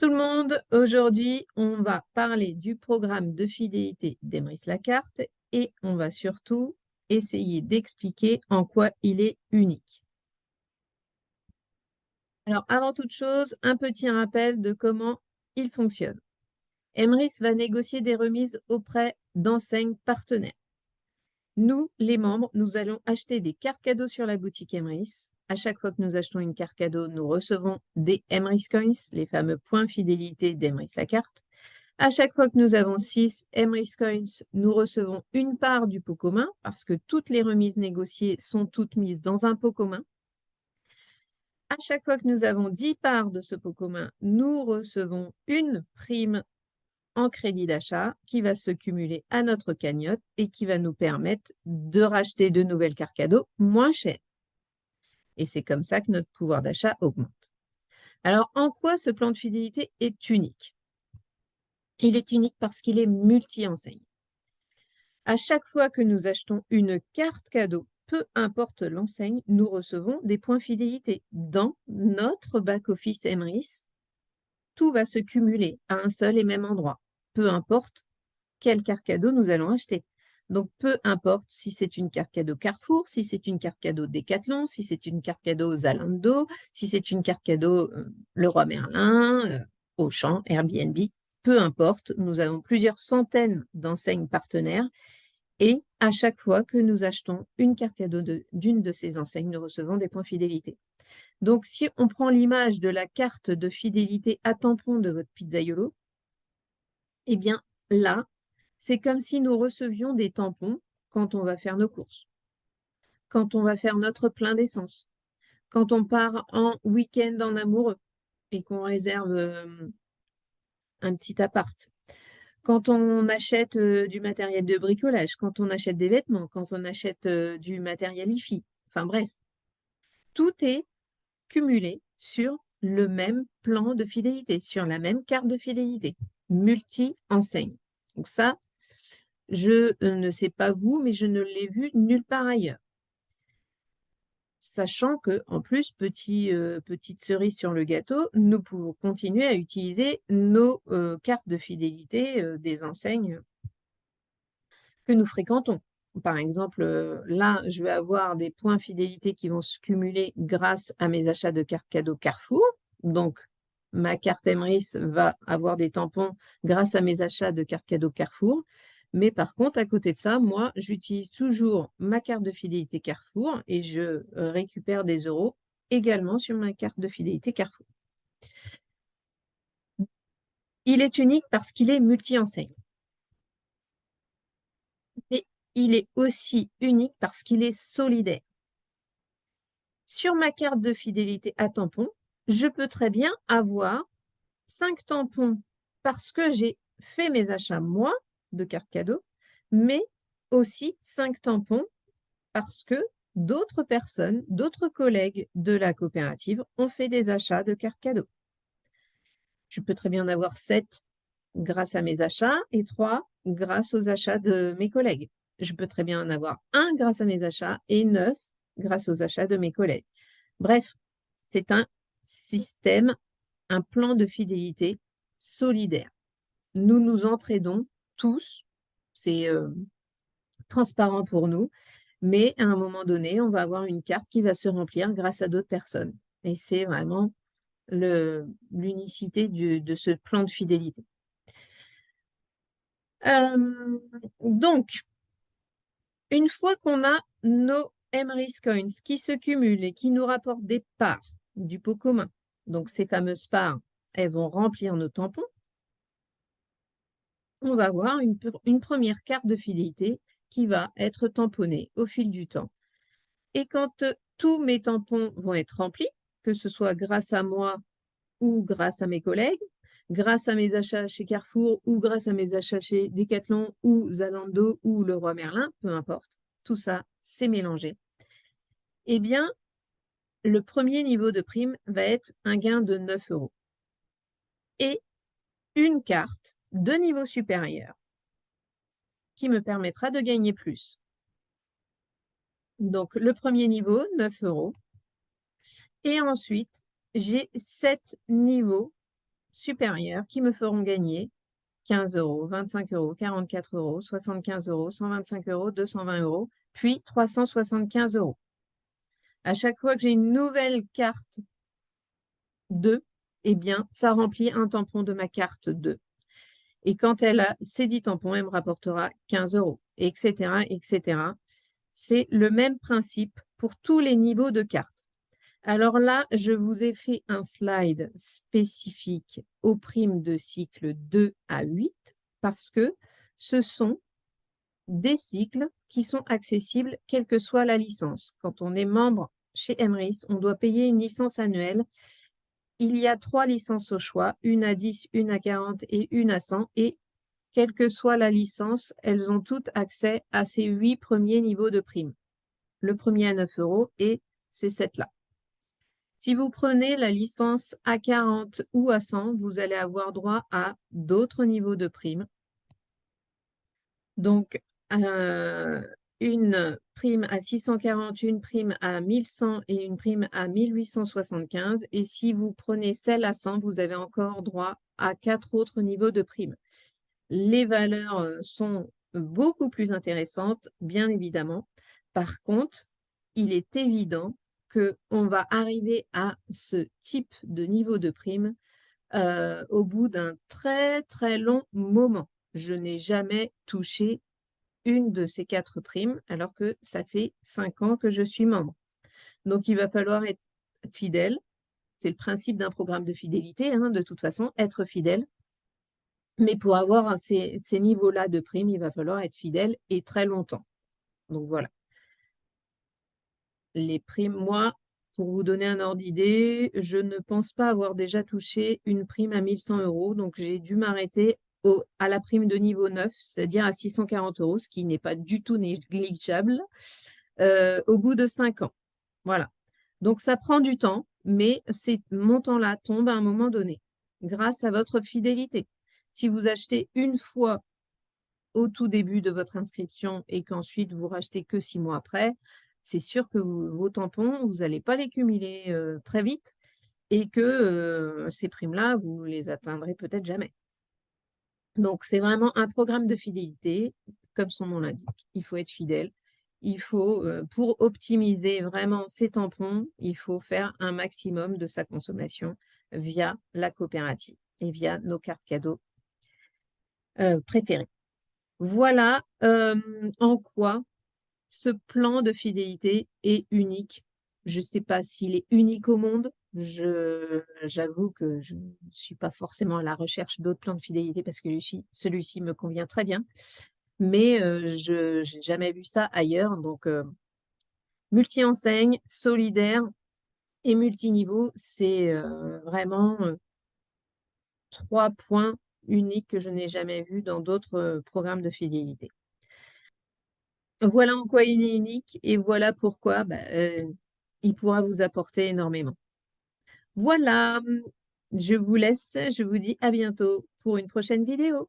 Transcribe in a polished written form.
tout le monde, aujourd'hui on va parler du programme de fidélité d'Emrys Lacarte et on va surtout essayer d'expliquer en quoi il est unique. Alors avant toute chose, un petit rappel de comment il fonctionne. Emrys va négocier des remises auprès d'enseignes partenaires. Nous, les membres, nous allons acheter des cartes cadeaux sur la boutique Emrys. À chaque fois que nous achetons une carte cadeau, nous recevons des Emrys Coins, les fameux points fidélité d'Emrys Lacarte. À chaque fois que nous avons 6 Emrys Coins, nous recevons une part du pot commun parce que toutes les remises négociées sont toutes mises dans un pot commun. À chaque fois que nous avons 10 parts de ce pot commun, nous recevons une prime en crédit d'achat qui va se cumuler à notre cagnotte et qui va nous permettre de racheter de nouvelles cartes cadeaux moins chères. Et c'est comme ça que notre pouvoir d'achat augmente. Alors, en quoi ce plan de fidélité est unique? Il est unique parce qu'il est multi-enseigne. À chaque fois que nous achetons une carte cadeau, peu importe l'enseigne, nous recevons des points fidélité. Dans notre back-office Emrys, tout va se cumuler à un seul et même endroit, peu importe quelle carte cadeau nous allons acheter. Donc, peu importe si c'est une carte cadeau Carrefour, si c'est une carte cadeau Decathlon, si c'est une carte cadeau Zalando, si c'est une carte cadeau Leroy Merlin, Auchan, Airbnb, peu importe, nous avons plusieurs centaines d'enseignes partenaires et à chaque fois que nous achetons une carte cadeau d'une de ces enseignes, nous recevons des points fidélité. Donc, si on prend l'image de la carte de fidélité à tampon de votre pizzaiolo, eh bien là, c'est comme si nous recevions des tampons quand on va faire nos courses, quand on va faire notre plein d'essence, quand on part en week-end en amoureux et qu'on réserve un petit appart, quand on achète du matériel de bricolage, quand on achète des vêtements, quand on achète du matériel IFI. Enfin bref, tout est cumulé sur le même plan de fidélité, sur la même carte de fidélité, multi-enseigne. Donc ça, je ne sais pas vous, mais je ne l'ai vu nulle part ailleurs. Sachant que, en plus, petite cerise sur le gâteau, nous pouvons continuer à utiliser nos cartes de fidélité des enseignes que nous fréquentons. Par exemple, là, je vais avoir des points fidélité qui vont se cumuler grâce à mes achats de cartes cadeaux Carrefour. Donc, ma carte Emrys va avoir des tampons grâce à mes achats de cartes cadeaux Carrefour. Mais par contre, à côté de ça, moi, j'utilise toujours ma carte de fidélité Carrefour et je récupère des euros également sur ma carte de fidélité Carrefour. Il est unique parce qu'il est multi-enseigne. Mais il est aussi unique parce qu'il est solidaire. Sur ma carte de fidélité à tampons, je peux très bien avoir 5 tampons parce que j'ai fait mes achats, moi, de cartes cadeaux, mais aussi 5 tampons parce que d'autres personnes, d'autres collègues de la coopérative ont fait des achats de cartes cadeaux. Je peux très bien en avoir 7 grâce à mes achats et 3 grâce aux achats de mes collègues. Je peux très bien en avoir 1 grâce à mes achats et 9 grâce aux achats de mes collègues. Bref, c'est un système, un plan de fidélité solidaire. Nous nous entraidons tous, c'est transparent pour nous, mais à un moment donné, on va avoir une carte qui va se remplir grâce à d'autres personnes. Et c'est vraiment l'unicité de ce plan de fidélité. Donc, une fois qu'on a nos Emrys Coins qui se cumulent et qui nous rapportent des parts du pot commun, donc ces fameuses parts, elles vont remplir nos tampons, on va avoir une première carte de fidélité qui va être tamponnée au fil du temps. Et quand tous mes tampons vont être remplis, que ce soit grâce à moi ou grâce à mes collègues, grâce à mes achats chez Carrefour ou grâce à mes achats chez Decathlon ou Zalando ou Leroy Merlin, peu importe, tout ça, c'est mélangé. Eh bien, le premier niveau de prime va être un gain de 9 euros. Et une carte de niveau supérieur qui me permettra de gagner plus. Donc, le premier niveau, 9 euros. Et ensuite, j'ai 7 niveaux supérieurs qui me feront gagner 15 €, 25 €, 44 €, 75 €, 125 €, 220 €, puis 375 €. À chaque fois que j'ai une nouvelle carte 2, eh bien, ça remplit un tampon de ma carte 2. Et quand elle a ces 10 tampons, elle me rapportera 15 €, etc., etc. C'est le même principe pour tous les niveaux de cartes. Alors là, je vous ai fait un slide spécifique aux primes de cycle 2 à 8 parce que ce sont des cycles qui sont accessibles quelle que soit la licence. Quand on est membre chez Emrys, on doit payer une licence annuelle. Il y a 3 licences au choix, une à 10, une à 40 et une à 100. Et quelle que soit la licence, elles ont toutes accès à ces 8 premiers niveaux de primes. Le premier à 9 € et ces 7-là. Si vous prenez la licence à 40 ou à 100, vous allez avoir droit à d'autres niveaux de primes. Donc, une prime à 640, une prime à 1100 et une prime à 1875. Et si vous prenez celle à 100, vous avez encore droit à 4 autres niveaux de primes. Les valeurs sont beaucoup plus intéressantes, bien évidemment. Par contre, il est évident qu'on va arriver à ce type de niveau de prime au bout d'un très, très long moment. Je n'ai jamais touché une de ces 4 primes, alors que ça fait 5 ans que je suis membre. Donc, il va falloir être fidèle. C'est le principe d'un programme de fidélité, hein, de toute façon, être fidèle. Mais pour avoir ces niveaux-là de primes, il va falloir être fidèle et très longtemps. Donc voilà. Les primes, moi, pour vous donner un ordre d'idée, je ne pense pas avoir déjà touché une prime à 1100 €. Donc j'ai dû m'arrêter à la prime de niveau 9, c'est-à-dire à 640 €, ce qui n'est pas du tout négligeable, au bout de 5 ans. Voilà. Donc ça prend du temps, mais ces montants-là tombent à un moment donné, grâce à votre fidélité. Si vous achetez une fois au tout début de votre inscription et qu'ensuite vous rachetez que 6 mois après, c'est sûr que vos tampons, vous n'allez pas les cumuler très vite et que ces primes-là, vous les atteindrez peut-être jamais. Donc, c'est vraiment un programme de fidélité, comme son nom l'indique. Il faut être fidèle. Il faut, pour optimiser vraiment ses tampons, il faut faire un maximum de sa consommation via la coopérative et via nos cartes cadeaux préférées. Voilà en quoi ce plan de fidélité est unique. Je ne sais pas s'il est unique au monde. J'avoue que je ne suis pas forcément à la recherche d'autres plans de fidélité parce que celui-ci me convient très bien. Mais je n'ai jamais vu ça ailleurs. Donc, multi-enseigne, solidaire et multiniveau, c'est vraiment 3 points uniques que je n'ai jamais vus dans d'autres programmes de fidélité. Voilà en quoi il est unique et voilà pourquoi il pourra vous apporter énormément. Voilà, je vous laisse, je vous dis à bientôt pour une prochaine vidéo.